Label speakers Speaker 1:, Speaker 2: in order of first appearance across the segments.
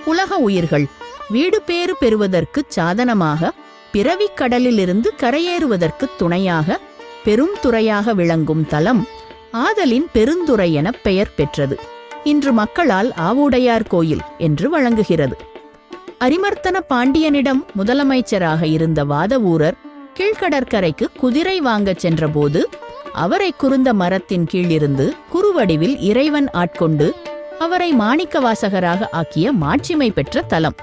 Speaker 1: உலக உயிர்கள் வீடு பேறு பெறுவதற்கு சாதனமாக, பிறவிக் கடலிலிருந்து கரையேறுவதற்கு துணையாக, பெரும் துறையாக விளங்கும் தலம் ஆதலின் பெருந்துறை எனப் பெயர் பெற்றது. இன்று மக்களால் ஆவுடையார் கோயில் என்று வழங்குகிறது. அரிமர்த்தன பாண்டியனிடம் முதலமைச்சராக இருந்த வாதவூரர் கீழ்கடற்கரைக்கு குதிரை வாங்கச் சென்றபோது அவரை குருந்த மரத்தின் கீழிருந்து குறுவடிவில் இறைவன் ஆட்கொண்டு அவரை மாணிக்கவாசகராக ஆக்கிய மாட்சிமை பெற்ற தலம்.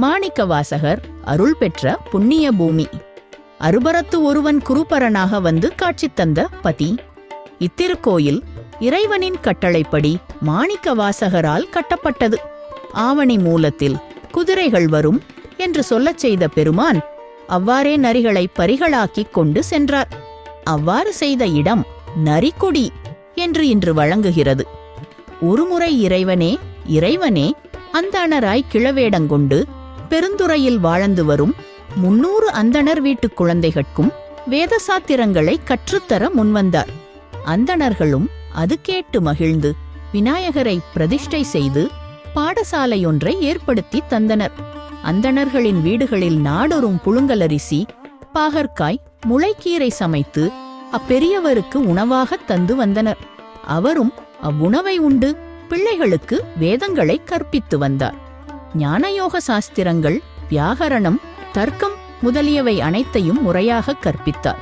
Speaker 1: மாணிக்கவாசகர் அருள் பெற்ற புண்ணிய பூமி. அறுபரத்து ஒருவன் குருபரனாக வந்து காட்சி தந்த பதி. இத்திருக்கோயில் இறைவனின் கட்டளைப்படி மாணிக்கவாசகரால் கட்டப்பட்டது. ஆவணி மூலத்தில் குதிரைகள் வரும் என்று சொல்லச் செய்த பெருமான் அவ்வாறே நரிகளை பரிகளாக்கிக் கொண்டு சென்றார். அவ்வாறு செய்த இடம் நரிக்குடி என்று இன்று வழங்குகிறது. ஒருமுறை இறைவனே அந்தணராய் கிழவேடங்கொண்டு பெருந்துறையில் வாழ்ந்து வரும் 300 அந்தணர் வீட்டுக் குழந்தைகட்கும் வேதசாத்திரங்களை கற்றுத்தர முன்வந்தார். அந்தணர்களும் அது கேட்டு மகிழ்ந்து விநாயகரை பிரதிஷ்டை செய்து பாடசாலையொன்றை ஏற்படுத்தி தந்தனர். அந்தணர்களின் வீடுகளில் நாடொரும் புழுங்கலரிசி, பாகற்காய், முளைக்கீரை சமைத்து அப்பெரியவருக்கு உணவாகத் தந்து வந்தனர். அவரும் அவ்வுணவை உண்டு பிள்ளைகளுக்கு வேதங்களை கற்பித்து வந்தார். ஞானயோக சாஸ்திரங்கள், வியாகரணம், தர்க்கம் முதலியவை அனைத்தையும் முறையாக கற்பித்தார்.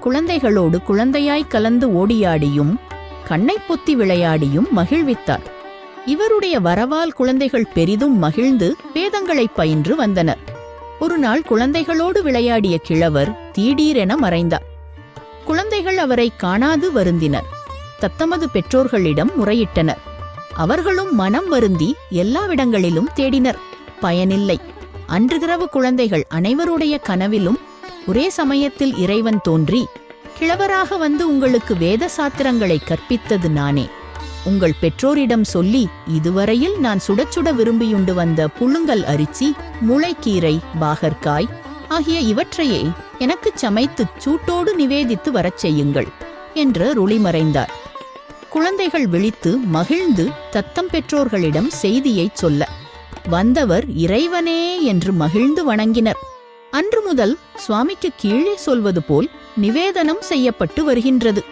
Speaker 1: குழந்தைகளோடு குழந்தையாய் கலந்து ஓடியாடியும் கண்ணை பொத்தி விளையாடியும் மகிழ்வித்தார். இவருடைய வரவால் குழந்தைகள் பெரிதும் மகிழ்ந்து வேதங்களை பயின்று வந்தனர். ஒரு நாள் குழந்தைகளோடு விளையாடிய கிழவர் திடீரென மறைந்தார். குழந்தைகள் அவரை காணாது வருந்தினர். தத்தமது பெற்றோர்களிடம் முறையிட்டனர். அவர்களும் மனம் வருந்தி எல்லாவிடங்களிலும் தேடினர். பயனில்லை. அன்றிரவு குழந்தைகள் அனைவருடைய கனவிலும் ஒரே சமயத்தில் இறைவன் தோன்றி, கிழவராக வந்து உங்களுக்கு வேத சாத்திரங்களை கற்பித்தது நானே. உங்கள் பெற்றோரிடம் சொல்லி இதுவரையில் நான் சுடச்சுட விரும்பியுண்டு வந்த புழுங்கல் அரிசி, முளைக்கீரை, பாகற்காய் ஆகிய இவற்றையே எனக்குச் சமைத்துச் சூட்டோடு நிவேதித்து வரச் செய்யுங்கள் என்று ருளிமறைந்தார். குழந்தைகள் விழித்து மகிழ்ந்து தத்தம் பெற்றோர்களிடம் செய்தியைச் சொல்ல வந்தவர் இறைவனே என்று மகிழ்ந்து வணங்கினர். அன்று முதல் சுவாமிக்கு கீழே சொல்வது போல் நிவேதனம் செய்யப்பட்டு வருகின்றது.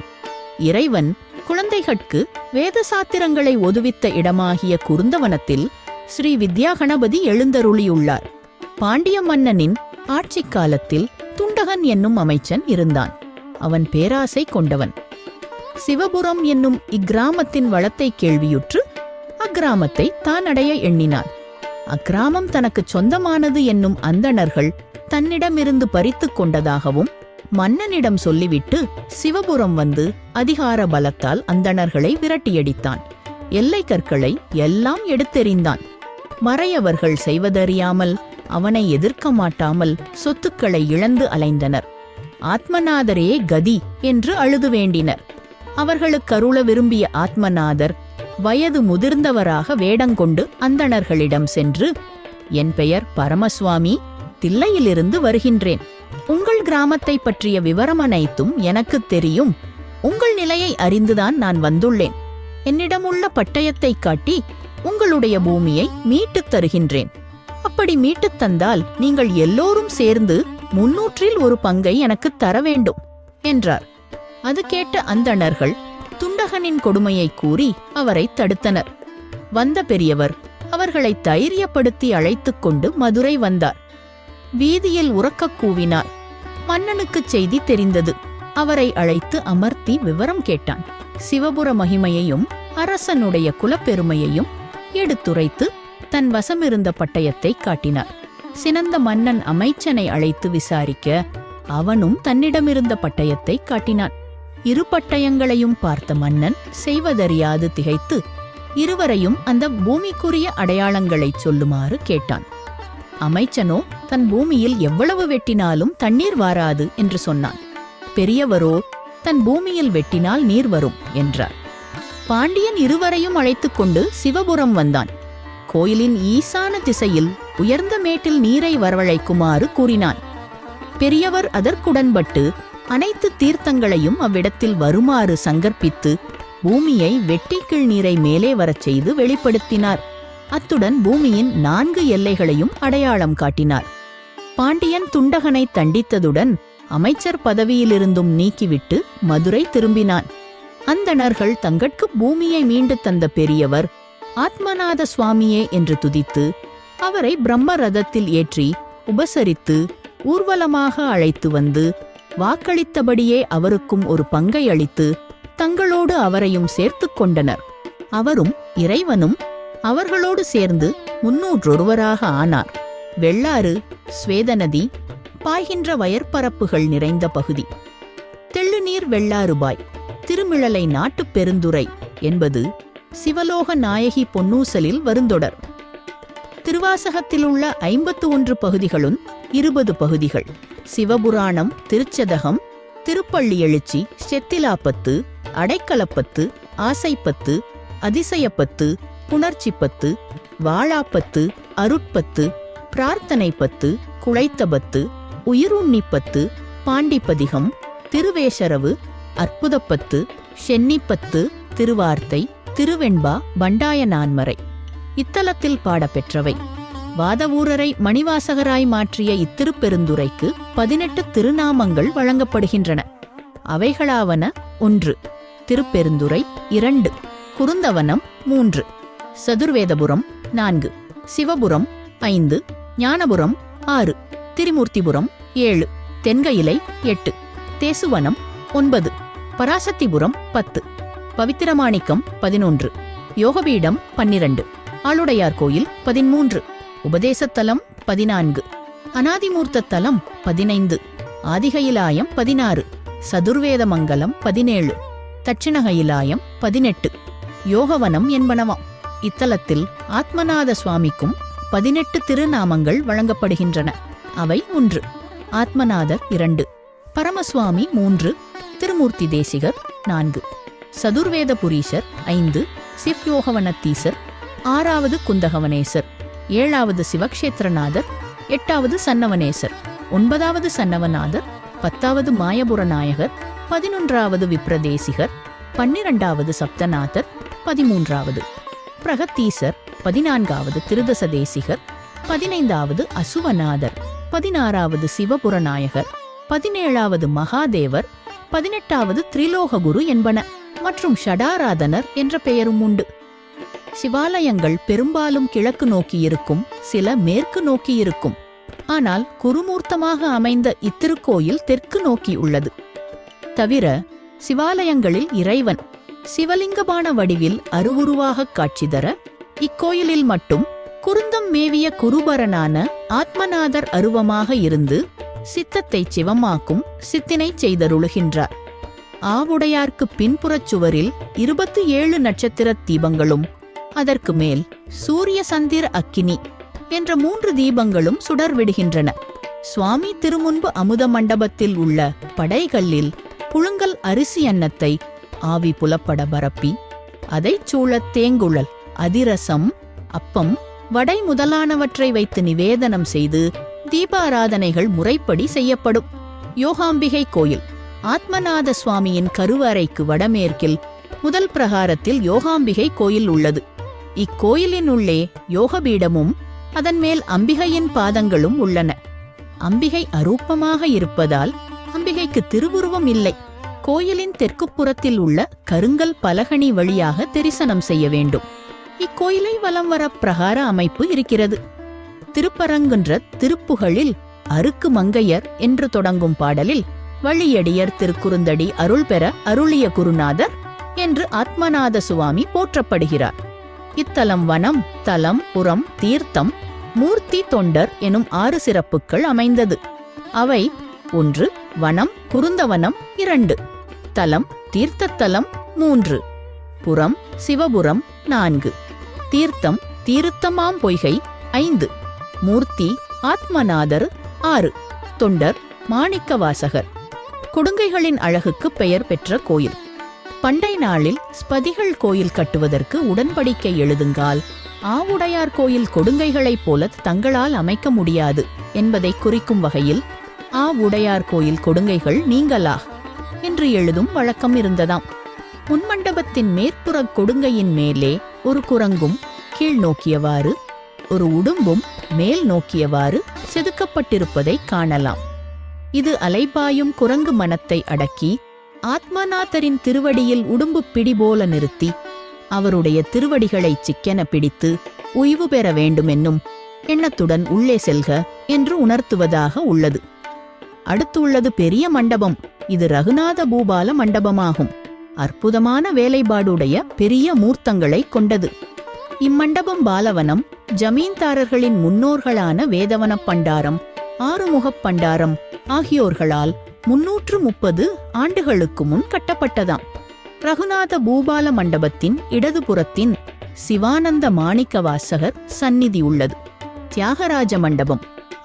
Speaker 1: இறைவன் குழந்தைகட்கு வேத சாத்திரங்களை ஒதுவித்த இடமாகிய குருந்தவனத்தில் ஸ்ரீ வித்யா கணபதி எழுந்தருளியுள்ளார். பாண்டிய மன்னனின் ஆட்சிக் காலத்தில் துண்டகன் என்னும் அமைச்சன் இருந்தான். அவன் பேராசை கொண்டவன். சிவபுரம் என்னும் இக்கிராமத்தின் வளத்தை கேள்வியுற்று அக்கிராமத்தை தான் அடைய எண்ணினான். அக்கிராமம் தனக்கு சொந்தமானது என்னும் அந்தணர்கள் தன்னிடமிருந்து பறித்து கொண்டதாகவும் மன்னனிடம் சொல்லிவிட்டு சிவபுரம் வந்து அதிகார பலத்தால் அந்தணர்களை விரட்டியடித்தான். எல்லை கற்களை எல்லாம் எடுத்தெறிந்தான். மறையவர்கள் செய்வதறியாமல் அவனை எதிர்க்க மாட்டாமல் சொத்துக்களை இழந்து அலைந்தனர். ஆத்மநாதரே கதி என்று அழுது வேண்டினர். அவர்களுக்கு அருள விரும்பிய ஆத்மநாதர் வயது முதிர்ந்தவராக வேடங்கொண்டு அந்தணர்களிடம் சென்று, என் பெயர் பரமசுவாமி, தில்லையிலிருந்து வருகின்றேன். உங்கள் கிராமத்தை பற்றிய விவரம் அனைத்தும் எனக்குத் தெரியும். உங்கள் நிலையை அறிந்துதான் நான் வந்துள்ளேன். என்னிடமுள்ள பட்டயத்தை காட்டி உங்களுடைய பூமியை மீட்டுத் தருகின்றேன். அப்படி மீட்டுத் தந்தால் நீங்கள் எல்லோரும் சேர்ந்து 300 ஒரு பங்கை எனக்குத் தர வேண்டும் என்றார். அது கேட்ட அந்தணர்கள் துண்டகனின் கொடுமையை கூறி அவரை தடுத்தனர். வந்த பெரியவர் அவர்களை தைரியப்படுத்தி அழைத்துக் கொண்டு மதுரை வந்தார். வீதியில் உரக்கக் கூவினார். மன்னனுக்குச் செய்தி தெரிந்தது. அவரை அழைத்து அமர்த்தி விவரம் கேட்டான். சிவபுர மகிமையையும் அரசனுடைய குலப்பெருமையையும் எடுத்துரைத்து தன் வசமிருந்த பட்டயத்தை காட்டினார். சினந்த மன்னன் அமைச்சனை அழைத்து விசாரிக்க அவனும் தன்னிடமிருந்த பட்டயத்தை காட்டினான். இரு பட்டயங்களையும் பார்த்த மன்னன் செய்வதறியாது திகைத்து இருவரையும் அந்த பூமிக்குரிய அடையாளங்களைச் சொல்லுமாறு கேட்டான். அமைச்சனோ தன் பூமியில் எவ்வளவு வெட்டினாலும் தண்ணீர் வாராது என்று சொன்னான். பெரியவரோ தன் பூமியில் வெட்டினால் நீர் வரும் என்றார். பாண்டியன் இருவரையும் அழைத்துக் கொண்டு சிவபுரம் வந்தான். கோயிலின் ஈசான திசையில் உயர்ந்த மேட்டில் நீரை வரவழைக்குமாறு கூறினான். பெரியவர் அதற்குடன்பட்டு அனைத்து தீர்த்தங்களையும் அவ்விடத்தில் வருமாறு சங்கற்பித்து பூமியை வெட்டிக்கீழ் நீரை மேலே வரச் செய்து வெளிப்படுத்தினார். அத்துடன் பூமியின் 4 எல்லைகளையும் அடையாளம் காட்டினார். பாண்டியன் துண்டகனை தண்டித்ததுடன் அமைச்சர் பதவியிலிருந்தும் நீக்கிவிட்டு மதுரை திரும்பினான். அந்தணர்கள் தங்கட்கு பூமியை மீண்டு தந்த பெரியவர் ஆத்மநாத சுவாமியே என்று துதித்து அவரை பிரம்ம ரதத்தில் ஏற்றி உபசரித்து ஊர்வலமாக அழைத்து வந்து வாக்களித்தபடியே அவருக்கும் ஒரு பங்கை அளித்து தங்களோடு அவரையும் சேர்த்து கொண்டனர். அவரும் இறைவனும் அவர்களோடு சேர்ந்து 301 ஆனார். வெள்ளாறு, ஸ்வேதநதி பாய்கின்ற வயற்பரப்புகள் நிறைந்த பகுதி. தெள்ளுநீர் வெள்ளாறுபாய் திருமிழலை நாட்டுப் பெருந்துறை என்பது சிவலோக நாயகி பொன்னூசலில் வருந்தொடர். திருவாசகத்திலுள்ள 51 பகுதிகளும் 20 பகுதிகள். சிவபுராணம், திருச்சதகம், திருப்பள்ளி எழுச்சி, செத்திலாப்பத்து, அடைக்கலப்பத்து, ஆசைப்பத்து, அதிசயப்பத்து, புணர்ச்சிப்பத்து, வாழாப்பத்து, அருட்பத்து, பிரார்த்தனைப்பத்து, குழைத்தபத்து, உயிருண்ணிப்பத்து, பாண்டிப்பதிகம், திருவேசரவு, அற்புதப்பத்து, சென்னிப்பத்து, திருவார்த்தை, திருவெண்பா, பண்டாய நான்மறை இத்தலத்தில் பாடப்பெற்றவை. வாதவூரரை மணிவாசகராய் மாற்றிய இத்திருப்பெருந்துறைக்கு 18 திருநாமங்கள் வழங்கப்படுகின்றன. அவைகளாவன: 1. திருப்பெருந்துறை, 2. குருந்தவனம், 3. சதுர்வேதபுரம், 4. சிவபுரம், 5. ஞானபுரம், 6. திரிமூர்த்திபுரம், 7. தென்கயிலை, 8. தேசுவனம், 9. பராசத்திபுரம், 10. பவித்திரமாணிக்கம், 11. யோகபீடம், 12. ஆளுடையார் கோயில், 13. உபதேசத்தலம், 14. அநாதிமூர்த்த தலம், 15. ஆதிகயிலாயம், 16. சதுர்வேதமங்கலம், 17. தட்சிணகயிலாயம், 18. யோகவனம் என்பனவாம். இத்தலத்தில் ஆத்மநாத சுவாமிக்கும் 18 திருநாமங்கள் வழங்கப்படுகின்றன. அவை: 1. ஆத்மநாதர், 2. பரமசுவாமி, 3. திருமூர்த்தி தேசிகர், 4. சதுர்வேதபுரீசர், 5. சிவ்யோகவனத்தீசர், 6வது குந்தகவனேசர், 7வது சிவக்ஷேத்திரநாதர், 8வது சன்னவனேசர், 9வது சன்னவநாதர், 10வது மாயபுரநாயகர், 11வது விப்ரதேசிகர், 12வது சப்தநாதர், 13வது பிரகத்தீசர், 14வது திருதசதேசிகர், 15வது அசுவநாதர், 16வது சிவபுரநாயகர், 17வது மகாதேவர், 18வது திரிலோககுரு என்பன. மற்றும் ஷடாராதனர் என்ற பெயரும் உண்டு. சிவாலயங்கள் பெரும்பாலும் கிழக்கு நோக்கியிருக்கும், சில மேற்கு நோக்கியிருக்கும். ஆனால் குருமூர்த்தமாக அமைந்த இத்திருக்கோயில் தெற்கு நோக்கி உள்ளது. தவிர சிவாலயங்களில் இறைவன் சிவலிங்கபான வடிவில் அருவுருவாகக் காட்சி தர, இக்கோயிலில் மட்டும் குருந்தம் மேவிய குருபரனான ஆத்மநாதர் அருவமாக இருந்து சித்தத்தை சிவமாக்கும் சித்தினை செய்தருளுகின்றார். ஆவுடையார்க்கு பின்புறச் சுவரில் 27 நட்சத்திர தீபங்களும் அதற்கு மேல் சூரிய சந்திர அக்கினி என்ற 3 தீபங்களும் சுடர்விடுகின்றன. சுவாமி திருமுன்பு அமுத மண்டபத்தில் உள்ள படைகல்லில் புழுங்கல் அரிசி அன்னத்தை ஆவி புலப்பட பரப்பி அதைச் சூழ தேங்குழல், அதிரசம், அப்பம், வடை முதலானவற்றை வைத்து நிவேதனம் செய்து தீபாராதனைகள் முறைப்படி செய்யப்படும். யோகாம்பிகை கோயில் ஆத்மநாத சுவாமியின் கருவறைக்கு வடமேற்கில் முதல் பிரகாரத்தில் யோகாம்பிகை கோயில் உள்ளது. இக்கோயிலின் உள்ளே யோகபீடமும் அதன் மேல் அம்பிகையின் பாதங்களும் உள்ளன. அம்பிகை அரூபமாக இருப்பதால் அம்பிகைக்கு திருவுருவம் இல்லை. கோயிலின் தெற்குப்புறத்தில் உள்ள கருங்கல் பலகணி வழியாக தரிசனம் செய்ய வேண்டும். இக்கோயிலை வலம் வர பிரகார அமைப்பு இருக்கிறது. திருப்பரங்குன்ற திருப்புகழில் அருக்கு மங்கையர் என்று தொடங்கும் பாடலில் வழியடியர் திருக்குறுந்தடி அருள் பெற அருளிய குருநாதர் என்று ஆத்மநாத சுவாமி போற்றப்படுகிறார். இத்தலம் வனம், தலம், புறம், தீர்த்தம், மூர்த்தி, தொண்டர் எனும் 6 சிறப்புகள் அமைந்தது. அவை: 1. வனம், குருந்தவனம், 2. தலம், தீர்த்தத்தலம், 3. புறம், சிவபுரம், 4. தீர்த்தம், தீர்த்தமாம் பொய்கை, 5. மூர்த்தி, ஆத்மநாதர், 6. தொண்டர், மாணிக்கவாசகர். கொடுங்கைகளின் அழகுக்கு பெயர் பெற்ற கோயில். பண்டை நாளில் ஸ்பதிகள் கோயில் கட்டுவதற்கு உடன்படிக்கை எழுதுங்கால் ஆவுடையார் கோயில் கொடுங்கைகளைப் போல தங்களால் அமைக்க முடியாது என்பதை குறிக்கும் வகையில் ஆ உடையார் கோயில் கொடுங்கைகள் நீங்களா என்று எழுதும் வழக்கம் இருந்ததாம். முன்மண்டபத்தின் மேற்புறக் கொடுங்கையின் மேலே ஒரு குரங்கும் கீழ் நோக்கியவாறு, ஒரு உடும்பும் மேல் நோக்கியவாறு செதுக்கப்பட்டிருப்பதை காணலாம். இது அலைபாயும் குரங்கு மனத்தை அடக்கி ஆத்மநாதரின் திருவடியில் உடும்பு பிடிபோல நிறுத்தி அவருடைய திருவடிகளைச் சிக்கென பிடித்து உய்வு பெற வேண்டுமென்னும் எண்ணத்துடன் உள்ளே செல்க என்று உணர்த்துவதாக உள்ளது. அடுத்துள்ளது பெரிய மண்டபம். இது ரகுநாத பூபால மண்டபமாகும். அற்புதமான வேலைப்பாடுடைய பெரிய மூர்த்தங்களை கொண்டது. இம்மண்டபம் பாலவனம் ஜமீன்தாரர்களின் முன்னோர்களான வேதவன பண்டாரம், ஆறுமுகப் பண்டாரம் ஆகியோர்களால் 330 ஆண்டுகளுக்கு முன் கட்டப்பட்டதாம். ரகுநாத பூபால மண்டபத்தின் இடதுபுறத்தின் சிவானந்த மாணிக்க வாசகர் சந்நிதி உள்ளது. தியாகராஜ மண்டபம்.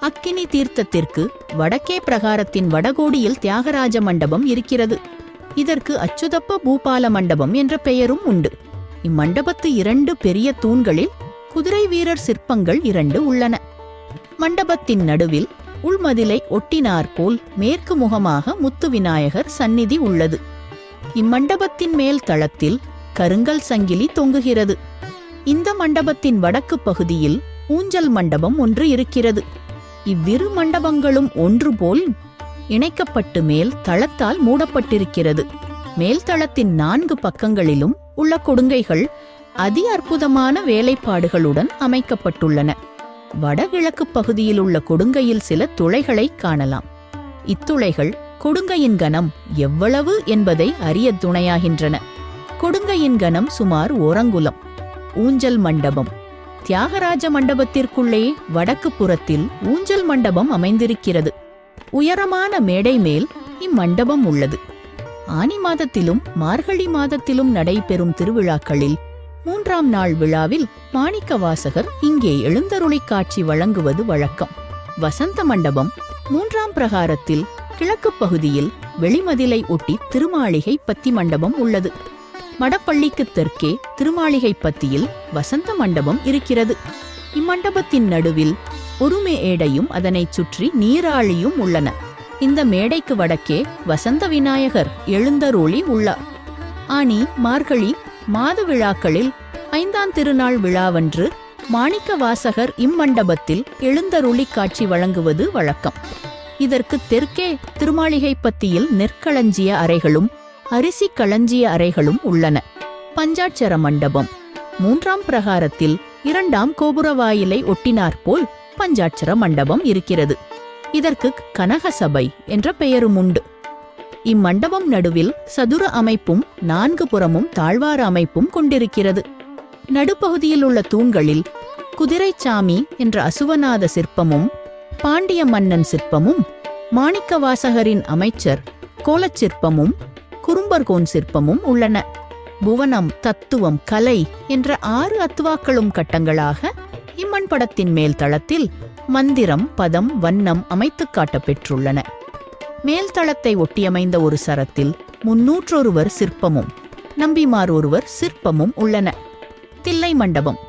Speaker 1: அக்கினி தீர்த்தத்திற்கு வடக்கே பிரகாரத்தின் வடகோடியில் தியாகராஜ மண்டபம் இருக்கிறது. இதற்கு அச்சுதப்ப பூபால மண்டபம் என்ற பெயரும் உண்டு. இம்மண்டபத்து 2 பெரிய தூண்களில் குதிரை வீரர் சிற்பங்கள் 2 உள்ளன. மண்டபத்தின் நடுவில் உள்மதிலை ஒட்டினாற்போல் மேற்கு முகமாக முத்து விநாயகர் சந்நிதி உள்ளது. இம்மண்டபத்தின் மேல் தளத்தில் கருங்கல் சங்கிலி தொங்குகிறது. இந்த மண்டபத்தின் வடக்கு பகுதியில் ஊஞ்சல் மண்டபம் ஒன்று இருக்கிறது. இவ்விரு மண்டபங்களும் ஒன்று போல் இணைக்கப்பட்டு மேல் தளத்தால் மூடப்பட்டிருக்கிறது. மேல் தளத்தின் 4 பக்கங்களிலும் உள்ள கொடுங்கைகள் அதி அற்புதமான வேலைப்பாடுகளுடன் அமைக்கப்பட்டுள்ளன. வடகிழக்கு பகுதியில் உள்ள கொடுங்கையில் சில துளைகளை காணலாம். இத்துளைகள் கொடுங்கையின் கனம் எவ்வளவு என்பதை அறிய துணையாகின்றன. கொடுங்கையின் கனம் சுமார் 1 அங்குலம். ஊஞ்சல் மண்டபம். தியாகராஜ மண்டபத்திற்குள்ளே வடக்கு புறத்தில் ஊஞ்சல் மண்டபம் அமைந்திருக்கிறது. உயரமான மேடை மேல் இம்மண்டபம் உள்ளது. ஆனி மாதத்திலும் மார்கழி மாதத்திலும் நடைபெறும் திருவிழாக்களில் 3ஆம் நாள் விழாவில் மாணிக்க வாசகர் இங்கே எழுந்தருளிக் காட்சி வழங்குவது வழக்கம். வசந்த மண்டபம். 3ஆம் பிரகாரத்தில் கிழக்கு பகுதியில் வெளிமதிலை ஒட்டி திருமாளிகை பத்தி மண்டபம் உள்ளது. மடப்பள்ளிக்கு தெற்கே திருமாளிகை பத்தியில் வசந்த மண்டபம் இருக்கிறது. இம்மண்டபத்தின் நடுவில் ஒரு மேடையும் அதனைச் சுற்றி நீராழியும் உள்ளன. இந்த மேடைக்கு வடக்கே வசந்த விநாயகர் எழுந்தருளி உள்ளார். ஆனி மார்கழி மாத விழாக்களில் 5ஆம் திருநாள் விழாவன்று மாணிக்க வாசகர் இம்மண்டபத்தில் எழுந்தருளி காட்சி வழங்குவது வழக்கம். இதற்கு தெற்கே திருமாளிகை பத்தியில் நெற்களஞ்சிய அறைகளும் அரிசி களஞ்சிய அறைகளும் உள்ளன. பஞ்சாட்சர மண்டபம். 3ஆம் பிரகாரத்தில் 2ஆம் கோபுரவாயிலை ஒட்டினாற்போல் பஞ்சாட்சர மண்டபம் இருக்கிறது. இதற்கு கனகசபை என்ற பெயரும் உண்டு. இம்மண்டபம் நடுவில் சதுர அமைப்பும் 4 புறமும் தாழ்வார அமைப்பும் கொண்டிருக்கிறது. நடுப்பகுதியில் உள்ள தூண்களில் குதிரைச்சாமி என்ற அசுவநாத சிற்பமும் பாண்டிய மன்னன் சிற்பமும் மாணிக்க வாசகரின் அமைச்சர் கோலச்சிற்பமும் குறும்பர்கோன் சிற்பமும் உள்ளன. புவனம், தத்துவம், கலை என்ற 6 அத்துவாக்களும் கட்டங்களாக இம்மண்படத்தின் மேல் தளத்தில் மந்திரம், பதம், வண்ணம் அமைத்துக் காட்டப்பெற்றுள்ளன. மேல்தளத்தை ஒட்டியமைந்த ஒரு சரத்தில் 301 சிற்பமும் நம்பிமார் ஒருவர் சிற்பமும் உள்ளன. தில்லை மண்டபம்.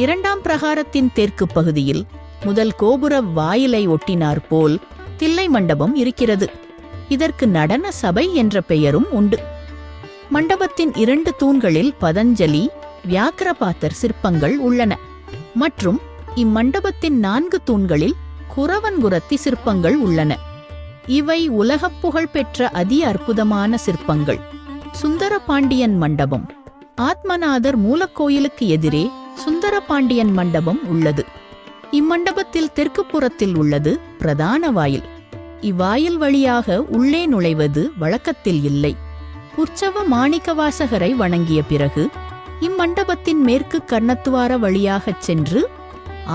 Speaker 1: 2ஆம் பிரகாரத்தின் தெற்கு பகுதியில் முதல் கோபுர வாயிலை ஒட்டினாற்போல் தில்லை மண்டபம் இருக்கிறது. இதற்கு நடன சபை என்ற பெயரும் உண்டு. மண்டபத்தின் 2 தூண்களில் பதஞ்சலி, வியாக்கிரபாத்தர் சிற்பங்கள் உள்ளன. மற்றும் இம்மண்டபத்தின் 4 தூண்களில் குறவன்குரத்தி சிற்பங்கள் உள்ளன. இவை உலகப் புகழ் பெற்ற அதி அற்புதமான சிற்பங்கள். சுந்தரபாண்டியன் மண்டபம். ஆத்மநாதர் மூலக்கோயிலுக்கு எதிரே சுந்தரபாண்டியன் மண்டபம் உள்ளது. இம்மண்டபத்தில் தெற்கு புறத்தில் உள்ளது பிரதான வாயில். இவ்வாயில் வழியாக உள்ளே நுழைவது வழக்கத்தில் இல்லை. உற்சவ மாணிக்கவாசகரை வணங்கிய பிறகு இம்மண்டபத்தின் மேற்கு கர்ணத்துவார வழியாகச் சென்று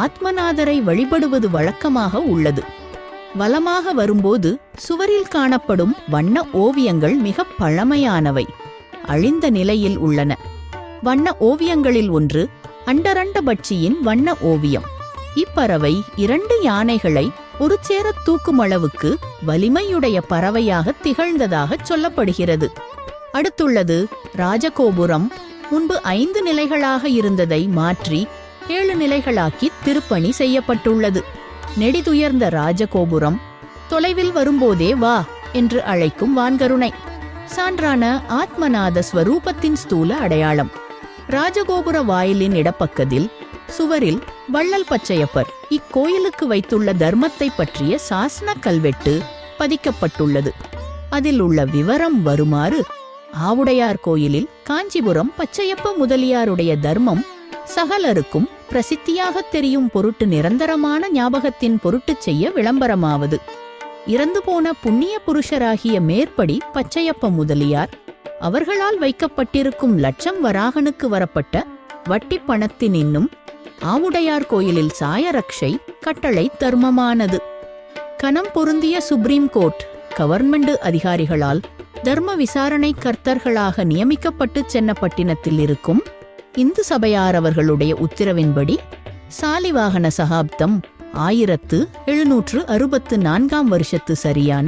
Speaker 1: ஆத்மநாதரை வழிபடுவது வழக்கமாக உள்ளது. வலமாக வரும்போது சுவரில் காணப்படும் வண்ண ஓவியங்கள் மிக பழமையானவை, அழிந்த நிலையில் உள்ளன. வண்ண ஓவியங்களில் ஒன்று அண்டரண்டபட்சியின் வண்ண ஓவியம். இப்பறவை 2 யானைகளை ஒரு சேர தூக்கும் அளவுக்கு வலிமையுடைய பறவையாக திகழ்ந்ததாகச் சொல்லப்படுகிறது. அடுத்துள்ளது ராஜகோபுரம். முன்பு 5 நிலைகளாக இருந்ததை மாற்றி 7 நிலைகளாக்கி திருப்பணி செய்யப்பட்டுள்ளது. நெடிதுயர்ந்த ராஜகோபுரம் தொலைவில் வரும்போதே வா என்று அழைக்கும் வான்கருணை. சான்றான ஆத்மநாத ஸ்வரூபத்தின் ஸ்தூல அடையாளம். ராஜகோபுர வாயிலின் இடப்பக்கத்தில் சுவரில் வள்ளல் பச்சையப்பர் இக்கோயிலுக்கு வைத்துள்ள தர்மத்தை பற்றிய சாசன கல்வெட்டு பதிக்கப்பட்டுள்ளது. அதில் உள்ள விவரம் வருமாறு: ஆவுடையார் கோயிலில் காஞ்சிபுரம் பச்சையப்ப முதலியாருடைய தர்மம் சகலருக்கும் பிரசித்தியாகத் தெரியும் பொருட்டு நிரந்தரமான ஞாபகத்தின் பொருட்டுச் செய்ய விளம்பரமாவது. இறந்து போன புண்ணிய புருஷராகிய மேற்படி பச்சையப்ப முதலியார் அவர்களால் வைக்கப்பட்டிருக்கும் லட்சம் வராகனுக்கு வரப்பட்ட வட்டி பணத்தின் இன்னும் ஆவுடையார் கோயிலில் சாயரக்ஷை கட்டளை தர்மமானது. கனம் பொருந்திய சுப்ரீம் கோர்ட் கவர்மெண்ட் அதிகாரிகளால் தர்ம விசாரணை கர்த்தர்களாக நியமிக்கப்பட்டு சென்னப்பட்டினத்தில் இருக்கும் இந்து சபையார் அவர்களுடைய உத்தரவின்படி சாலிவாகன சகாப்தம் 1764 வருஷத்து சரியான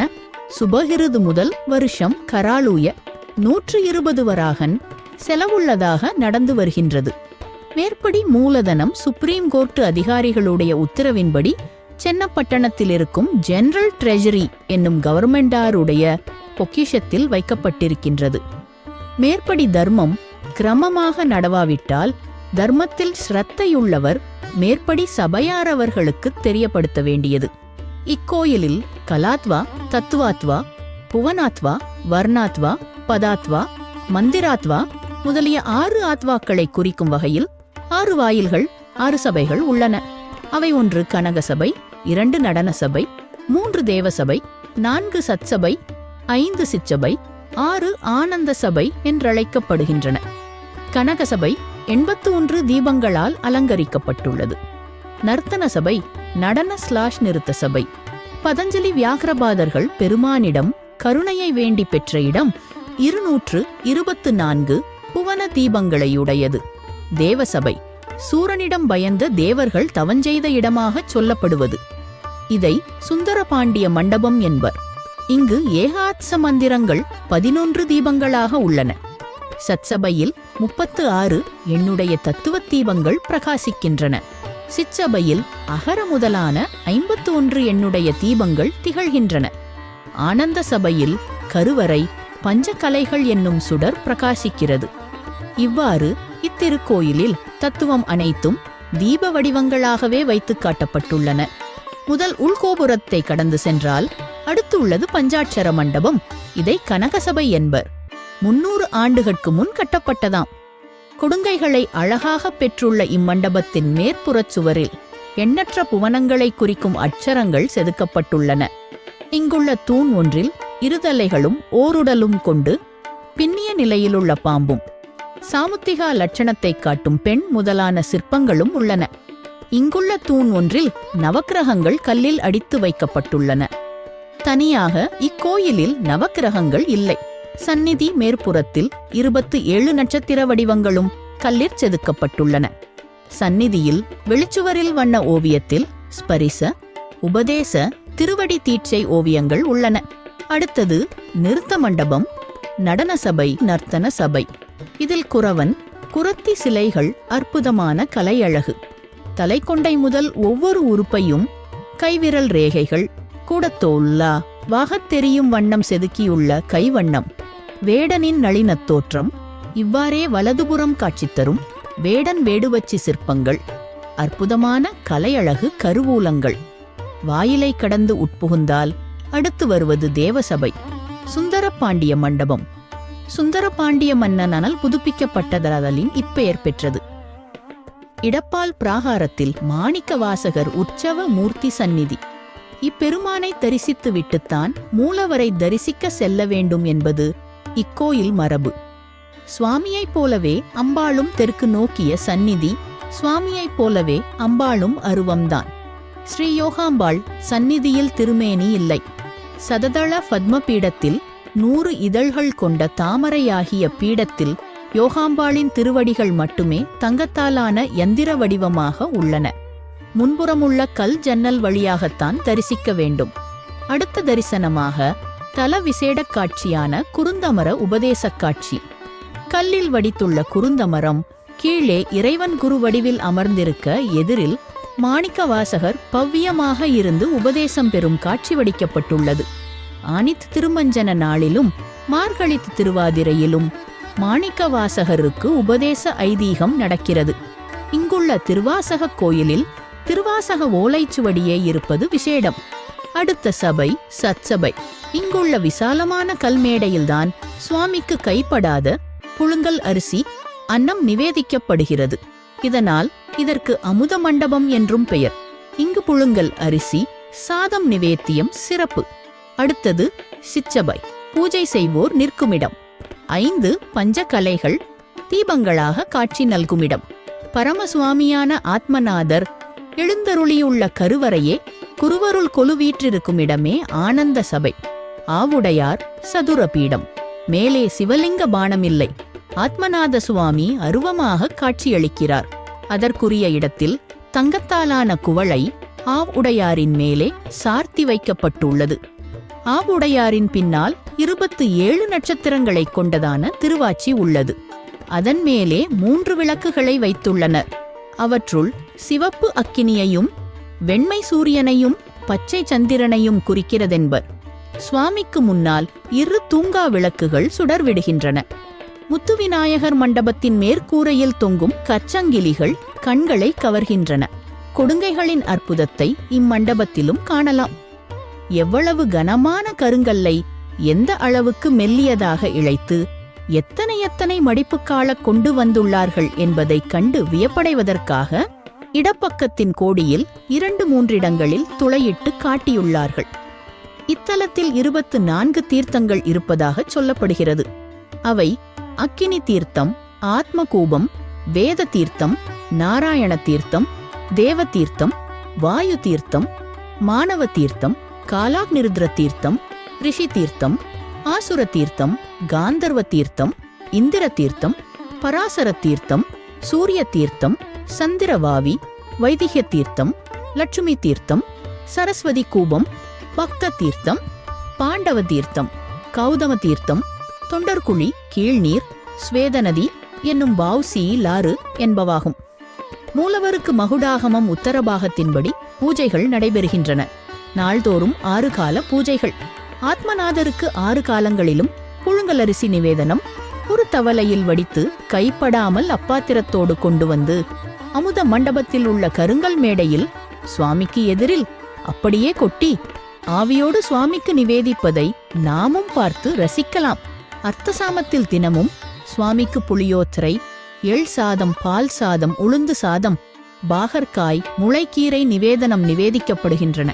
Speaker 1: சுபகிருது முதல் வருஷம் கராலூய 120 வராகன் செலவுள்ளதாக நடந்து வருகின்றது. மேற்படி மூலதனம் சுப்ரீம் கோர்ட் அதிகாரிகளுடைய உத்தரவின்படி சென்னப்பட்டணத்தில் இருக்கும் ஜெனரல் ட்ரெஜரி என்னும் கவர்மெண்டாருடைய பொக்கிஷத்தில் வைக்கப்பட்டிருக்கின்றது. மேற்படி தர்மம் கிரமமாக நடவாவிட்டால் தர்மத்தில் ஸ்ரத்தையுள்ளவர் மேற்படி சபையாரவர்களுக்கு தெரியப்படுத்த வேண்டியது. இக்கோயிலில் கலாத்வா, தத்துவாத்வா, புவனாத்வா, வர்ணாத்வா, பதாத்வா, மந்திராத்வா முதலிய 6 ஆத்வாக்களை குறிக்கும் வகையில் 6 வாயில்கள், 6 சபைகள் உள்ளன. அவை 1 கனக சபை, 2 நடன சபை, 3 தேவசபை, 4 சத்சபை, 5 சிற்சபை, 6 ஆனந்த சபை என்றழைக்கப்படுகின்றன. கனக சபை 81 தீபங்களால் அலங்கரிக்கப்பட்டுள்ளது. நர்த்தன சபை நடன/நிறுத்த சபை. பதஞ்சலி வியாக்கிரபாதர்கள் பெருமானிடம் கருணையை வேண்டி பெற்ற இடம் 224 புவன தீபங்களையுடையது. தேவசபை சூரனிடம் பயந்த தேவர்கள் தவஞ்செய்த இடமாகச் சொல்லப்படுவது. இதை சுந்தரபாண்டிய மண்டபம் என்பர். இங்கு ஏகாத்ச மந்திரங்கள் 11 தீபங்களாக உள்ளன. சத்சபையில் 36 எண்ணுடைய தத்துவ தீபங்கள் பிரகாசிக்கின்றன. சிற்சபையில் அகர முதலான 51 எண்ணுடைய தீபங்கள் திகழ்கின்றன. ஆனந்த சபையில் கருவறை, பஞ்சகலைகள் என்னும் சுடர் பிரகாசிக்கிறது. இவ்வாறு இத்திருக்கோயிலில் தத்துவம் அனைத்தும் தீப வடிவங்களாகவே வைத்துக் காட்டப்பட்டுள்ளன. முதல் உள்கோபுரத்தை கடந்து சென்றால் அடுத்து உள்ளது பஞ்சாட்சர மண்டபம். இதை கனகசபை என்பர். 300 ஆண்டுகளுக்கு முன் கட்டப்பட்டதாம். கொடுங்கைகளை அழகாக பெற்றுள்ள இம்மண்டபத்தின் மேற்புறச் சுவரில் எண்ணற்ற புவனங்களை குறிக்கும் அட்சரங்கள் செதுக்கப்பட்டுள்ளன. இங்குள்ள தூண் ஒன்றில் இருதலைகளும் ஓருடலும் கொண்டு பின்னிய நிலையிலுள்ள பாம்பும், சாமுத்திகா லட்சணத்தை காட்டும் பெண் முதலான சிற்பங்களும் உள்ளன. இங்குள்ள தூண் ஒன்றில் நவக்கிரகங்கள் கல்லில் அடித்து வைக்கப்பட்டுள்ளன. தனியாக இக்கோயிலில் நவக்கிரகங்கள் இல்லை. சந்நிதி மேற்புறத்தில் 27 நட்சத்திர வடிவங்களும் கல்லிற் செதுக்கப்பட்டுள்ளன. சந்நிதியில் வெளிச்சுவரில் வண்ண ஓவியத்தில் ஸ்பரிச, உபதேச, திருவடி தீட்சை ஓவியங்கள் உள்ளன. அடுத்தது நிறுத்த மண்டபம், நடன சபை, நர்த்தன சபை. இதில் குறவன், குரத்தி சிலைகள் அற்புதமான கலையழகு. தலைக்கொண்டை முதல் ஒவ்வொரு உறுப்பையும் கைவிரல் ரேகைகள், கூடத்தோல்லா வாகத் தெரியும் வண்ணம் செதுக்கியுள்ள கைவண்ணம், வேடனின் நளினத் தோற்றம், இவ்வாறே வலதுபுறம் காட்சி தரும் வேடன் வேடுவச்சி சிற்பங்கள், அற்புதமான கலையழகு கருவூலங்கள். வாயிலை கடந்து உட்புகுந்தால் அடுத்து வருவது தேவசபை, சுந்தரபாண்டிய மண்டபம். சுந்தரபாண்டிய மன்னனால் புதுப்பிக்கப்பட்டதாலின் இப்பெயர் பெற்றது. இடப்பால் பிராகாரத்தில் மாணிக்க வாசகர் உற்சவ மூர்த்தி சந்நிதி. இப்பெருமானை தரிசித்து விட்டுத்தான் மூலவரை தரிசிக்க செல்ல வேண்டும் என்பது இக்கோயில் மரபு. சுவாமியைப் போலவே அம்பாளும் தெற்கு நோக்கிய சந்நிதி, சுவாமியைப் போலவே அம்பாளும் அருவம்தான். ஸ்ரீ யோகாம்பாள் சந்நிதியில் திருமேனி இல்லை. சததள பத்ம பீடத்தில் 100 இதழ்கள் கொண்ட தாமரையாகிய பீடத்தில் யோகாம்பாளின் திருவடிகள் மட்டுமே தங்கத்தாலான யந்திர வடிவமாக உள்ளன. முன்புறமுள்ள கல் ஜன்னல் வழியாகத்தான் தரிசிக்க வேண்டும். அடுத்த தரிசனமாக தல விசேட காட்சியான குருந்தமர உபதேசக் காட்சி. கல்லில் வடித்துள்ள குருந்தமரம் கீழே இறைவன் குரு வடிவில் அமர்ந்திருக்க, எதிரில் மாணிக்கவாசகர் பவ்யமாக இருந்து உபதேசம் பெறும் காட்சி வடிக்கப்பட்டுள்ளது. ஆனித் திருமஞ்சன நாளிலும் மார்கழித் திருவாதிரையிலும் மாணிக்கவாசகருக்கு உபதேச ஐதீகம் நடக்கிறது. இங்குள்ள திருவாசக கோயிலில் திருவாசக ஓலைச்சுவடியே இருப்பது விசேடம். அடுத்த சபை சத்சபை. இங்குள்ள விசாலமான கல்மேடையில்தான் சுவாமிக்கு கைப்படாத புழுங்கல் அரிசி அன்னம் நிவேதிக்கப்படுகிறது. இதனால் இதற்கு அமுத மண்டபம் என்றும் பெயர். இங்கு புழுங்கல் அரிசி சாதம் நிவேத்தியம் சிறப்பு. அடுத்தது சிற்சபை, பூஜை செய்வோர் நிற்குமிடம். 5 பஞ்சகலைகள் தீபங்களாக காட்சி நல்குமிடம். பரமசுவாமியான ஆத்மநாதர் எழுந்தருளியுள்ள கருவறையே குருவருள் கொலுவீற்றிருக்கும் இடமே ஆனந்த சபை. ஆவுடையார் சதுரபீடம். மேலே சிவலிங்க பானமில்லை. ஆத்மநாத சுவாமி அருவமாக காட்சியளிக்கிறார். அதற்குரிய இடத்தில் தங்கத்தாலான குவளை ஆவுடையாரின் மேலே சார்த்தி வைக்கப்பட்டுள்ளது. ஆவுடையாரின் பின்னால் 27 நட்சத்திரங்களைக் கொண்டதான திருவாச்சி உள்ளது. அதன் மேலே 3 விளக்குகளை வைத்துள்ளனர். அவற்றுள் சிவப்பு அக்கினியையும் வெண்மை சூரியனையும் பச்சை சந்திரனையும் குறிக்கிறதென்பர். சுவாமிக்கு முன்னால் 2 தூங்கா விளக்குகள் சுடர்விடுகின்றன. முத்துவிநாயகர் மண்டபத்தின் மேற்கூரையில் தொங்கும் கச்சங்கிலிகள் கண்களை கவர்கின்றன. கொடுங்கைகளின் அற்புதத்தை இம்மண்டபத்திலும் காணலாம். எவ்வளவு கனமான கருங்கல்லை எந்த அளவுக்கு மெல்லியதாக இழைத்து எத்தனை மடிப்புக்கால கொண்டு வந்துள்ளார்கள் என்பதைக் கண்டு வியப்படைவதற்காக இடப்பக்கத்தின் கோடியில் 2-3 இடங்களில் துளையிட்டு காட்டியுள்ளார்கள். இத்தலத்தில் 24 தீர்த்தங்கள் இருப்பதாக சொல்லப்படுகிறது. அவை அக்கினி தீர்த்தம், ஆத்மகூபம், வேத தீர்த்தம், நாராயண தீர்த்தம், தேவ தீர்த்தம், வாயு தீர்த்தம், மானவ தீர்த்தம், காலாக்னிருத்ர தீர்த்தம், ரிஷி தீர்த்தம், ஆசுர தீர்த்தம், காந்தர்வ தீர்த்தம், இந்திர தீர்த்தம், பராசர தீர்த்தம், சூரிய தீர்த்தம், சந்திரவாவி, வைதிக தீர்த்தம், லட்சுமி தீர்த்தம், சரஸ்வதி கூபம், பக்த தீர்த்தம், பாண்டவ தீர்த்தம், கௌதம தீர்த்தம், தொண்டர்குழி, கீழ்நீர், ஸ்வேதநதி என்னும் பாவ்சி லாறு என்பவாகும். மூலவருக்கு மகுடாகமம் உத்தரபாகத்தின்படி பூஜைகள் நடைபெறுகின்றன. நாள்தோறும் 6 கால பூஜைகள். ஆத்மநாதருக்கு 6 காலங்களிலும் புழுங்கலரிசி நிவேதனம் ஒரு தவலையில் வடித்து கைப்படாமல் அப்பாத்திரத்தோடு கொண்டு வந்து அமுத மண்டபத்தில் உள்ள கருங்கல் மேடையில் சுவாமிக்கு எதிரில் அப்படியே கொட்டி ஆவியோடு சுவாமிக்கு நிவேதிப்பதை நாமும் பார்த்து ரசிக்கலாம். அர்த்தசாமத்தில் தினமும் சுவாமிக்கு புளியோத்திரை, எள் சாதம், பால் சாதம், உளுந்து சாதம், பாகற்காய், முளைக்கீரை நிவேதனம் நிவேதிக்கப்படுகின்றன.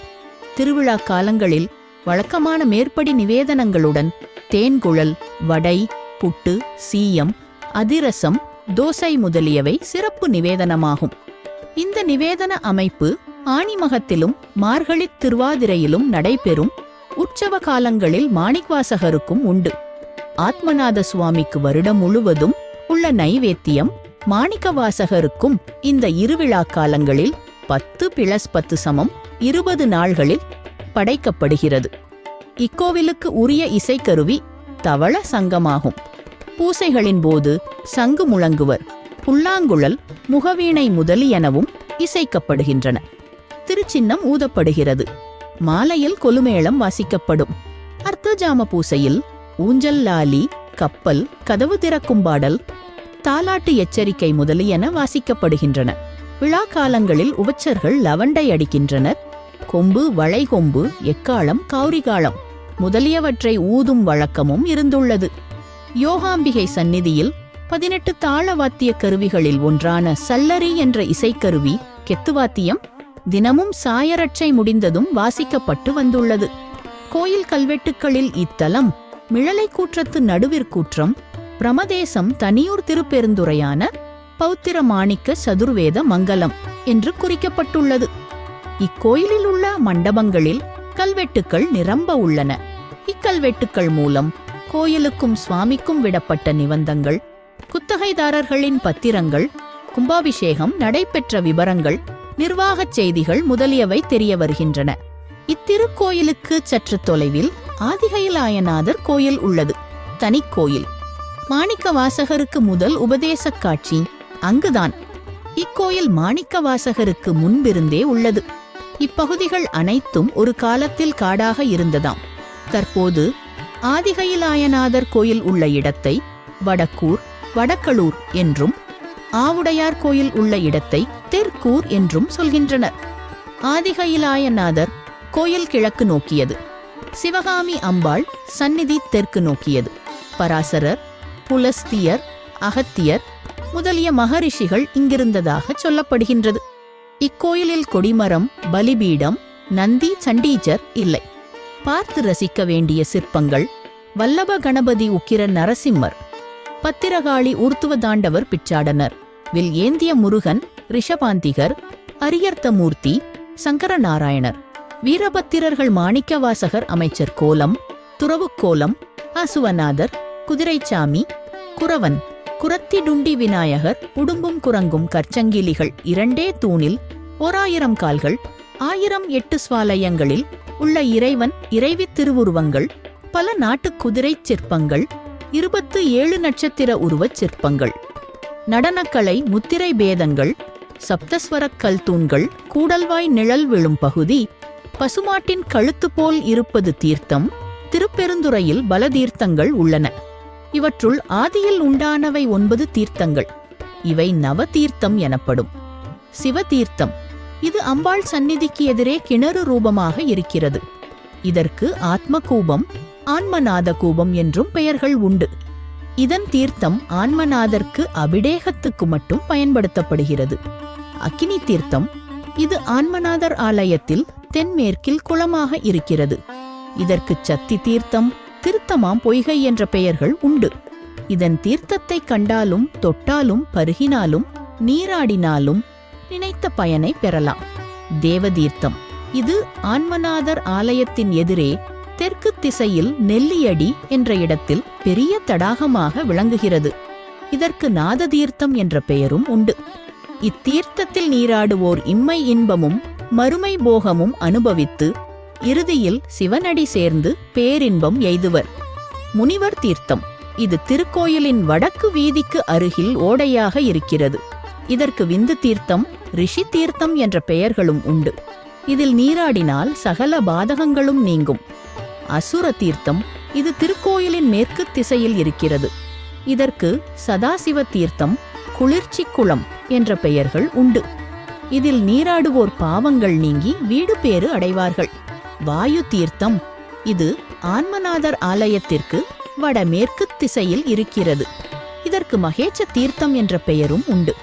Speaker 1: திருவிழா காலங்களில் வழக்கமான மேற்படி நிவேதனங்களுடன் தேன்குழல், வடை, புட்டு, சீயம், அதிரசம், தோசை முதலியவை சிறப்பு நிவேதனமாகும். இந்த நிவேதன அமைப்பு ஆணிமகத்திலும் மார்கழித் திருவாதிரையிலும் நடைபெறும் உற்சவ காலங்களில் மாணிக்வாசகருக்கும் உண்டு. ஆத்மநாத சுவாமிக்கு வருடம் முழுவதும் உள்ள நைவேத்தியம் மாணிக்கவாசகருக்கும் இந்த இருவிழா காலங்களில் 10+10 சமம் 20 நாள்களில் படைக்கப்படுகிறது. இக்கோவிலுக்கு உரிய இசைக்கருவி தவள சங்கமாகும். பூசைகளின் போது சங்கு முழங்குவர், புல்லாங்குழல், முகவீணை முதலியனவும் இசைக்கப்படுகின்றன. திருச்சின்னம் ஊதப்படுகிறது. மாலையில் கொலுமேளம் வாசிக்கப்படும். அர்த்தஜாம பூசையில் ஊஞ்சல், லாலி, கப்பல், கதவு திறக்கும் பாடல், தாலாட்டு எச்சரிக்கை முதலியன வாசிக்கப்படுகின்றன. விழா காலங்களில் உபச்சர்கள் லவண்டை அடிக்கின்றனர். கொம்பு, வளைகொம்பு, எக்காளம், கௌரிகாளம் முதலியவற்றை ஊதும் வழக்கமும் இருந்துள்ளது. யோகாம்பிகை சந்நிதியில் 18 தாளவாத்திய கருவிகளில் ஒன்றான சல்லரி என்ற இசைக்கருவி கெத்துவாத்தியம் தினமும் சாயரட்சை முடிந்ததும் வாசிக்கப்பட்டு வந்துள்ளது. கோயில் கல்வெட்டுக்களில் இத்தலம் மிழலை கூற்றத்து நடுவிற்கூற்றம், பிரமதேசம் தனியூர் திருப்பெருந்துறையான பௌத்திர மாணிக்க சதுர்வேத மங்கலம் என்று குறிக்கப்பட்டுள்ளது. இக்கோயிலில் உள்ள மண்டபங்களில் கல்வெட்டுக்கள் நிரம்ப உள்ளன. இக்கல்வெட்டுக்கள் மூலம் கோயிலுக்கும் சுவாமிக்கும் விடப்பட்ட நிபந்தங்கள், குத்தகைதாரர்களின் பத்திரங்கள், கும்பாபிஷேகம் நடைபெற்ற விபரங்கள், நிர்வாகச் செய்திகள் முதலியவை தெரிய வருகின்றன. இத்திருக்கோயிலுக்கு சற்று தொலைவில் ஆதிகைலாயநாதர் கோயில் உள்ளது. தனிக்கோயில். மாணிக்க வாசகருக்கு முதல் உபதேசக் காட்சி அங்குதான். இக்கோயில் மாணிக்கவாசகருக்கு முன்பிருந்தே உள்ளது. இப்பகுதிகள் அனைத்தும் ஒரு காலத்தில் காடாக இருந்ததாம். தற்போது ஆதிகைலாயநாதர் கோயில் உள்ள இடத்தை வடக்கூர், வடக்களூர் என்றும், ஆவுடையார் கோயில் உள்ள இடத்தை தெற்கூர் என்றும் சொல்கின்றனர். ஆதிகைலாயநாதர் கோயில் கிழக்கு நோக்கியது. சிவகாமி அம்பாள் சந்நிதி தெற்கு நோக்கியது. பராசரர், புலஸ்தியர், அகத்தியர் முதலிய மகரிஷிகள் இங்கிருந்ததாக சொல்லப்படுகின்றது. இக்கோயிலில் கொடிமரம், பலிபீடம், நந்தி, சண்டீச்சர் இல்லை. பார்த்து ரசிக்க வேண்டிய சிற்பங்கள்: வல்லப கணபதி உக்கிர நரசிம்மர், பத்திரகாளி ஊர்த்துவ தாண்டவர் பிச்சாடனர், வில் ஏந்திய முருகன், ரிஷபாந்திகர், அரியர்த்தமூர்த்தி, சங்கரநாராயணர், வீரபத்திரர்கள், மாணிக்கவாசகர், அமைச்சர் கோலம், துறவுக்கோலம், அசுவநாதர், குதிரைச்சாமி, குரவன், குரத்திடுண்டி விநாயகர், உடும்பும் குரங்கும் கற்சங்கிலிகள், இரண்டே தூணில் 1000 கால்கள், 1008 ஸ்வாலயங்களில் உள்ள இறைவன், இறைவி திருவுருவங்கள், பல நாட்டுக் குதிரைச் சிற்பங்கள், 27 நட்சத்திர உருவச் சிற்பங்கள், நடனக்கலை, முத்திரை பேதங்கள், சப்தஸ்வரக் கல் தூண்கள், கூடல்வாய் நிழல் விழும் பகுதி, பசுமாட்டின் கழுத்து போல் இருப்பது தீர்த்தம். திருப்பெருந்துறையில் பல தீர்த்தங்கள் உள்ளன. இவற்றுள் ஆதியில் உண்டானவை 9 தீர்த்தங்கள். இவை நவதீர்த்தம் எனப்படும். சிவதீர்த்தம் இது அம்பாள் சந்நிதிக்கு எதிரே கிணறு ரூபமாக இருக்கிறது. இதற்கு ஆத்மகூபம், ஆன்மநாத கூபம் என்றும் பெயர்கள் உண்டு. இதன் தீர்த்தம் ஆன்மநாதர்க்கு அபிடேகத்துக்கு மட்டும் பயன்படுத்தப்படுகிறது. அக்கினி தீர்த்தம் இது ஆன்மநாதர் ஆலயத்தில் தென்மேற்கில் குளமாக இருக்கிறது. இதற்கு சத்தி தீர்த்தம், திருத்தமாம் பொய்கை என்ற பெயர்கள் உண்டு. இதன் தீர்த்தத்தை கண்டாலும், தொட்டாலும், பருகினாலும், நீராடினாலும் நினைத்த பயனை பெறலாம். தேவதீர்த்தம் இது ஆன்மநாதர் ஆலயத்தின் எதிரே தெற்கு திசையில் நெல்லியடி என்ற இடத்தில் பெரிய தடாகமாக விளங்குகிறது. இதற்கு நாததீர்த்தம் என்ற பெயரும் உண்டு. இத்தீர்த்தத்தில் நீராடுவோர் இம்மை இன்பமும் மறுமை போகமும் அனுபவித்து இறுதியில் சிவனடி சேர்ந்து பேரின்பம் எய்துவர். முனிவர் தீர்த்தம் இது திருக்கோயிலின் வடக்கு வீதிக்கு அருகில் ஓடையாக இருக்கிறது. இதற்கு விந்து தீர்த்தம், ரிஷி தீர்த்தம் என்ற பெயர்களும் உண்டு. இதில் நீராடினால் சகல பாதகங்களும் நீங்கும். அசுர தீர்த்தம் இது திருக்கோயிலின் மேற்கு திசையில் இருக்கிறது. இதற்கு சதாசிவ தீர்த்தம், குளிர்ச்சி குளம் என்ற பெயர்கள் உண்டு. இதில் நீராடுவோர் பாவங்கள் நீங்கி வீடு பேறு அடைவார்கள். வாயு தீர்த்தம் இது ஆன்மநாதர் ஆலயத்திற்கு வடமேற்கு திசையில் இருக்கிறது. இதற்கு மகேச்ச தீர்த்தம் என்ற பெயரும் உண்டு.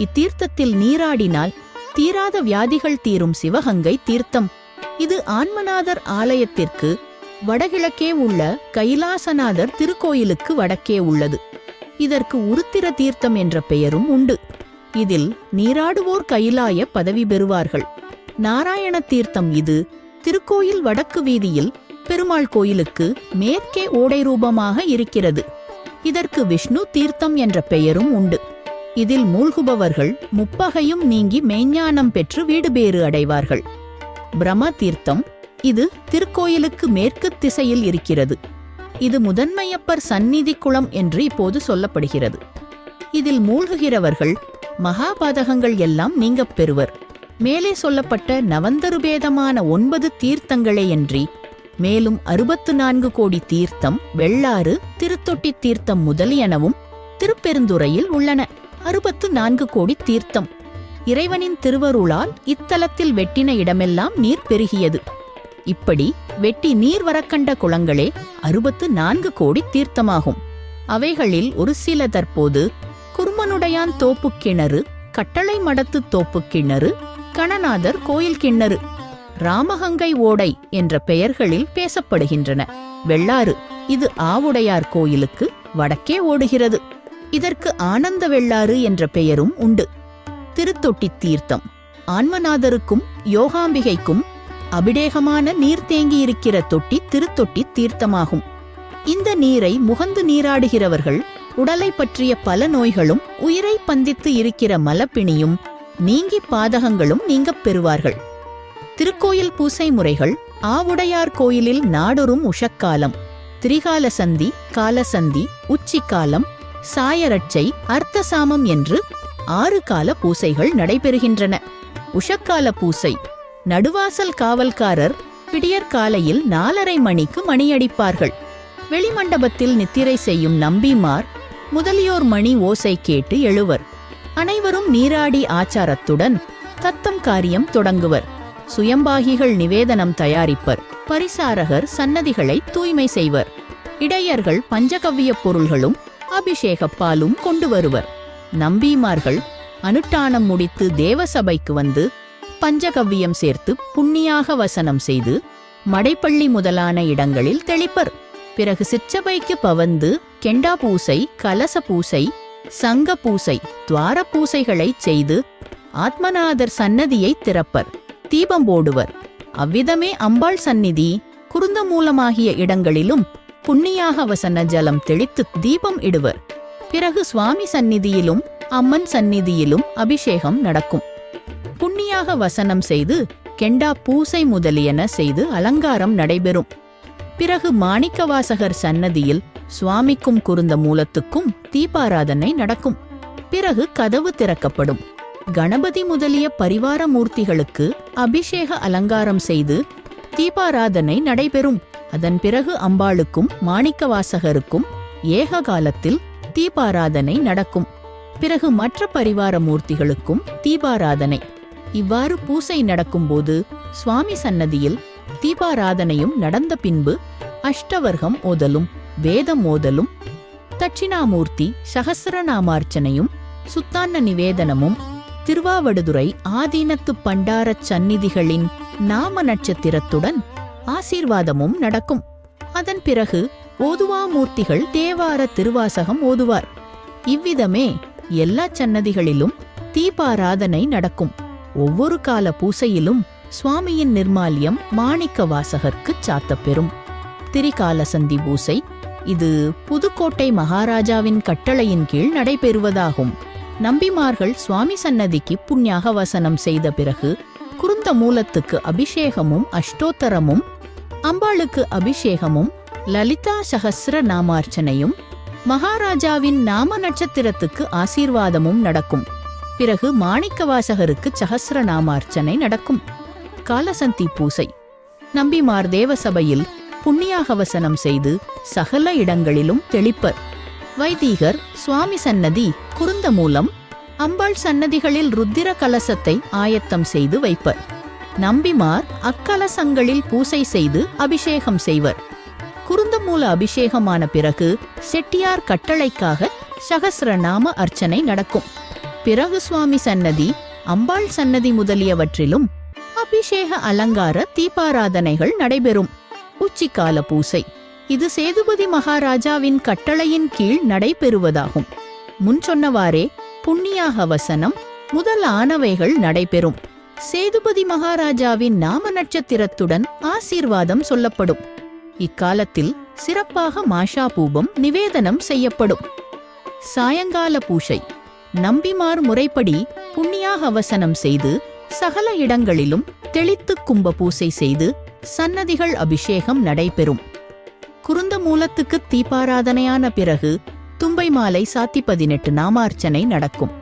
Speaker 1: இத்தீர்த்தத்தில் நீராடினால் தீராத வியாதிகள் தீரும். சிவகங்கை தீர்த்தம் இது ஆன்மநாதர் ஆலயத்திற்கு வடகிழக்கே உள்ள கைலாசநாதர் திருக்கோயிலுக்கு வடக்கே உள்ளது. இதற்கு உருத்திர தீர்த்தம் என்ற பெயரும் உண்டு. இதில் நீராடுவோர் கைலாய பதவி பெறுவார்கள். நாராயண தீர்த்தம் இது திருக்கோயில் வடக்கு வீதியில் பெருமாள் கோயிலுக்கு மேற்கே ஓடை ரூபமாக இருக்கிறது. இதற்கு விஷ்ணு தீர்த்தம் என்ற பெயரும் உண்டு. இதில் மூழ்குபவர்கள் முப்பகையும் நீங்கி மெய்ஞானம் பெற்று வீடுபேறு அடைவார்கள். பிரம்ம தீர்த்தம் இது திருக்கோயிலுக்கு மேற்கு திசையில் இருக்கிறது. இது முதன்மையப்பர் சந்நிதி குளம் என்று இப்போது சொல்லப்படுகிறது. இதில் மூழ்குகிறவர்கள் மகாபாதகங்கள் எல்லாம் நீங்கப் பெறுவர். மேலே சொல்லப்பட்ட நவந்தருபேதமான 9 தீர்த்தங்களேயன்றி மேலும் 64 கோடி தீர்த்தம், வெள்ளாறு, திருத்தொட்டி தீர்த்தம் முதலியனவும் திருப்பெருந்துறையில் உள்ளன. 64 கோடி தீர்த்தம். இறைவனின் திருவருளால் இத்தலத்தில் வெட்டின இடமெல்லாம் நீர் பெருகியது. இப்படி வெட்டி நீர் வரக்கண்ட குளங்களே 64 கோடி தீர்த்தமாகும். அவைகளில் ஒரு சில தற்போது குருமனுடையான் தோப்புக் கிணறு, கட்டளை மடத்து தோப்புக் கிணறு, கணநாதர் கோயில் கிணறு, ராமகங்கை ஓடை என்ற பெயர்களில் பேசப்படுகின்றன. வெள்ளாறு இது ஆவுடையார் கோயிலுக்கு வடக்கே ஓடுகிறது. இதற்கு ஆனந்த வெள்ளாறு என்ற பெயரும் உண்டு. திருத்தொட்டி தீர்த்தம் ஆன்மநாதருக்கும் யோகாம்பிகைக்கும் அபிடேகமான நீர் தேங்கியிருக்கிற தொட்டி திருத்தொட்டி தீர்த்தமாகும். இந்த நீரை முகந்து நீராடுகிறவர்கள் உடலை பற்றிய பல நோய்களும் உயிரை பந்தித்து இருக்கிற மலப்பிணியும் நீங்கி பாதகங்களும் நீங்கப் பெறுவார்கள். திருக்கோயில் பூசை முறைகள்: ஆவுடையார் கோயிலில் நாடொரும் உஷக்காலம், திரிகால சந்தி, காலசந்தி, உச்சிக்காலம், சாயரட்சை, அர்த்தசாமம் என்று 6 கால பூசைகள் நடைபெறுகின்றன. உஷக்கால பூசை. நடுவாசல் காவல்காரர் விடியற்காலையில் 4:30 மணிக்கு மணியடிப்பார்கள். வெளிமண்டபத்தில் நித்திரை செய்யும் நம்பிமார் முதலியோர் மணி ஓசை கேட்டு எழுவர். அனைவரும் நீராடி ஆச்சாரத்துடன் தத்தம் காரியம் தொடங்குவர். சுயம்பாகிகள் நிவேதனம் தயாரிப்பர். பரிசாரகர் சன்னதிகளை தூய்மை செய்வர். இடையர்கள் பஞ்சகவ்ய பொருள்களும் அபிஷேகப் பாலும் கொண்டு வருவர். நம்பிமார்கள் அனுஷ்டானம் முடித்து தேவசபைக்கு வந்து பஞ்சகவ்யம் சேர்த்து புண்ணியாக வசனம் செய்து மடைப்பள்ளி முதலான இடங்களில் தெளிப்பர். பிறகு சிற்றபைக்கு பவந்து கெண்டா பூசை, கலச பூசை, சங்க பூசை, துவார பூசைகளைச் செய்து ஆத்மநாதர் சன்னதியை திறப்பர். தீபம் போடுவர். அவ்விதமே அம்பாள் சந்நிதி, குருந்த மூலமாகிய இடங்களிலும் புண்ணியாக வசன ஜலம் தெளித்து தீபம் இடுவர். பிறகு சுவாமி சந்நிதியிலும் அம்மன் சந்நிதியிலும் அபிஷேகம் நடக்கும். புண்ணியாக வசனம் செய்து கெண்டா பூசை முதலியன செய்து அலங்காரம் நடைபெறும். பிறகு மாணிக்கவாசகர் சன்னதியில் சுவாமிக்கும் குருந்த மூலத்துக்கும் தீபாராதனை நடக்கும். பிறகு கதவு திறக்கப்படும். கணபதி முதலிய பரிவார மூர்த்திகளுக்கு அபிஷேக அலங்காரம் செய்து தீபாராதனை நடைபெறும். அதன் பிறகு அம்பாளுக்கும் மாணிக்கவாசகருக்கும் ஏக காலத்தில் தீபாராதனை நடக்கும். பிறகு மற்ற பரிவார மூர்த்திகளுக்கும் தீபாராதனை. இவ்வாறு பூசை நடக்கும்போது சுவாமி சன்னதியில் தீபாராதனையும் நடந்த பின்பு அஷ்டவர்க்கம் ஓதலும் வேதம் ஓதலும் தட்சிணாமூர்த்தி சகஸ்ரநாமார்ச்சனையும் சுத்தான்ன நிவேதனமும் திருவாவடுதுறை ஆதீனத்து பண்டாரச் சந்நிதிகளின் நாம நட்சத்திரத்துடன் ஆசீர்வாதமும் நடக்கும். அதன் பிறகு ஓதுவாமூர்த்திகள் தேவார திருவாசகம் ஓதுவார். இவ்விதமே எல்லா சன்னதிகளிலும் தீபாராதனை நடக்கும். ஒவ்வொரு கால பூசையிலும் சுவாமியின் நிர்மால்யம் மாணிக்கவாசகர்க்குச் சாத்தப்பெறும். திரிகால சந்தி பூசை. இது புதுக்கோட்டை மகாராஜாவின் கட்டளையின் கீழ் நடைபெறுவதாகும். நம்பிமார்கள் சுவாமி சன்னதிக்கு புண்ணியாக வசனம் செய்த பிறகு குருந்த மூலத்துக்கு அபிஷேகமும் அஷ்டோத்தரமும், அம்பாளுக்கு அபிஷேகமும் லலிதா சகஸ்ர நாமார்ச்சனையும், மகாராஜாவின் நாம நட்சத்திரத்துக்கு ஆசீர்வாதமும் நடக்கும். பிறகு மாணிக்கவாசகருக்கு சகஸ்ர நாமார்ச்சனை நடக்கும். காலசந்தி பூசை. நம்பிமார் தேவசபையில் புண்ணியாகவசனம் செய்து சகல இடங்களிலும் தெளிப்பர். வைதீகர் சுவாமி சன்னதி, குருந்த மூலம், அம்பாள் சன்னதிகளில் ருத்திர கலசத்தை ஆயத்தம் செய்து வைப்பர். நம்பிமார் அக்கலசங்களில் பூசை செய்து அபிஷேகம் செய்வர். குருந்த மூல அபிஷேகமான பிறகு செட்டியார் கட்டளைக்காக சகஸ்ரநாம அர்ச்சனை நடக்கும். பிறகு சுவாமி சன்னதி, அம்பாள் சன்னதி முதலியவற்றிலும் அபிஷேக அலங்கார தீபாராதனைகள் நடைபெறும். உச்சிக்கால பூசை. இது சேதுபதி மகாராஜாவின் கட்டளையின் கீழ் நடைபெறுவதாகும். முன் சொன்னவாறே புண்ணியாக வசனம் முதலானவைகள் நடைபெறும். சேதுபதி மகாராஜாவின் நாம நட்சத்திரத்துடன் ஆசீர்வாதம் சொல்லப்படும். இக்காலத்தில் சிறப்பாக மாஷாபூபம் நிவேதனம் செய்யப்படும். சாயங்கால பூசை. நம்பிமார் முறைப்படி புண்ணியாக வசனம் செய்து சகல இடங்களிலும் தெளித்து கும்ப பூசை செய்து சன்னதிகள் அபிஷேகம் நடைபெறும். குருந்த மூலத்துக்கு தீபாராதனையான பிறகு தும்பை மாலை சாத்தி 18 நாமார்ச்சனை நடக்கும்.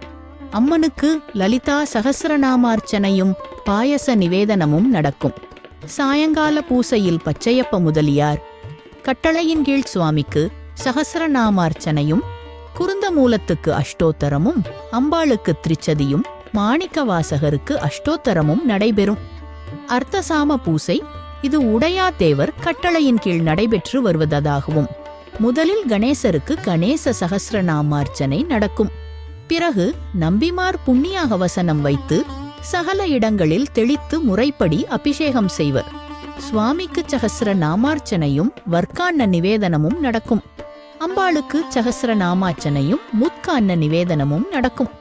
Speaker 1: அம்மனுக்கு லலிதா சகஸ்ரநாமார்ச்சனையும் பாயச நிவேதனமும் நடக்கும். சாயங்கால பூசையில் பச்சையப்ப முதலியார் கட்டளையின் கீழ் சுவாமிக்கு சகஸ்ரநாமார்ச்சனையும், குருந்த மூலத்துக்கு அஷ்டோத்தரமும், அம்பாளுக்கு திரிச்சதியும், மாணிக்கவாசகருக்கு அஷ்டோத்தரமும் நடைபெறும். அர்த்தசாம பூசை. இது உடையா தேவர் கட்டளையின் கீழ் நடைபெற்று வருவதாகவும் முதலில் கணேசருக்கு கணேச சகஸ்ரநாமார்ச்சனை நடக்கும். பிறகு நம்பிமார் புண்ணியாக வசனம் வைத்து சகல இடங்களில் தெளித்து முறைப்படி அபிஷேகம் செய்வர். சுவாமிக்கு சகஸ்ர நாமார்ச்சனையும் வர்க்கான்ன நிவேதனமும் நடக்கும். அம்பாளுக்கு சகஸ்ர நாமார்ச்சனையும் முத்கான்ன நிவேதனமும் நடக்கும்.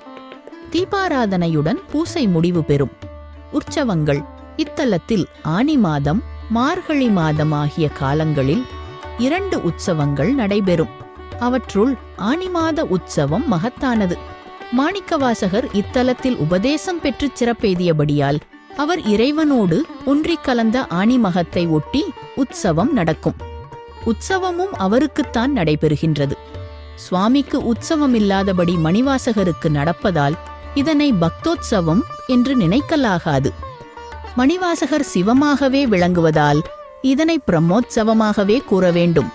Speaker 1: தீபாராதனையுடன் பூசை முடிவு பெறும். உற்சவங்கள். இத்தலத்தில் ஆனி மாதம், மார்கழி மாதம் ஆகிய காலங்களில் 2 உற்சவங்கள் நடைபெறும். அவற்றுள் ஆனி மாத உற்சவம் மகத்தானது. மாணிக்கவாசகர் இத்தலத்தில் உபதேசம் பெற்றுச் சிறப்பெய்தியபடியால் அவர் இறைவனோடு ஒன்றிக் கலந்த ஆணிமகத்தை ஒட்டி உற்சவம் நடக்கும். உற்சவமும் அவருக்குத்தான் நடைபெறுகின்றது. சுவாமிக்கு உற்சவம் இல்லாதபடி மணிவாசகருக்கு நடப்பதால் இதனை பக்தோத்சவம் என்று நினைக்கலாகாது. மணிவாசகர் சிவமாகவே விளங்குவதால் இதனை பிரம்மோற்சவமாகவே கூற வேண்டும்.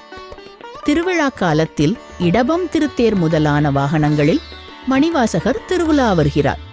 Speaker 1: திருவிழா காலத்தில் இடபம் திருத்தேர் முதலான வாகனங்களில் மணிவாசகர் திருவுலா வருகிறார்.